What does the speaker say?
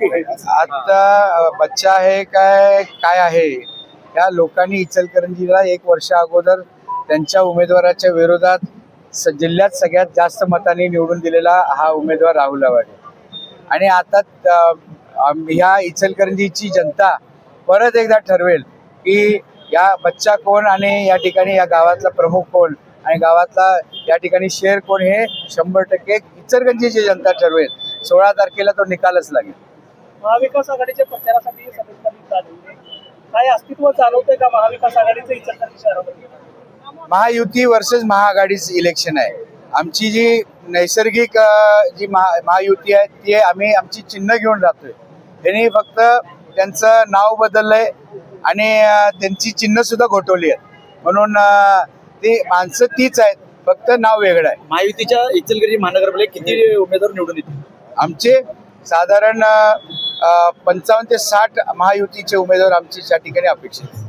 आता बच्चा आहे काय काय आहे, या लोकांनी इचलकरंजीला 1 वर्ष अगोदर त्यांच्या उमेदवाराच्या विरोधात जिल्ह्यात सगळ्यात जास्त मतांनी निवडून दिलेला हा उमेदवार राहुल आवाडे. आणि आता ह्या इचलकरंजीची जनता परत एकदा ठरवेल की या बच्चा कोण आणि या ठिकाणी या गावातला प्रमुख कोण आणि गावातला या ठिकाणी शेर कोण हे 100% इचलकरंजीची जनता ठरवेल. 16 तारखेला तो निकालच लागेल. महाविकास आघाडीच्या प्रचारासाठी काय अस्तित्व जाणवतंय का महाविकास आघाडीचं इचलकरंजी शहरामध्ये? महायुती वर्सेस महाआघाडीच इलेक्शन आहे. आमची जी नैसर्गिक जी महायुती आहे ती आम्ही आमची चिन्ह घेऊन जातोय. त्यांनी फक्त त्यांचं नाव बदललंय आणि त्यांची चिन्ह सुद्धा घोटवली आहेत. म्हणून ती माणसं तीच आहेत, फक्त नाव वेगळं आहे. महायुतीच्या इचलकरंजी महानगरपालिकेत किती उमेदवार निवडून येतील? आमचे साधारण 55 ते 60 महायुतीचे उमेदवार आमच्या ठिकाणी अपेक्षित आहेत.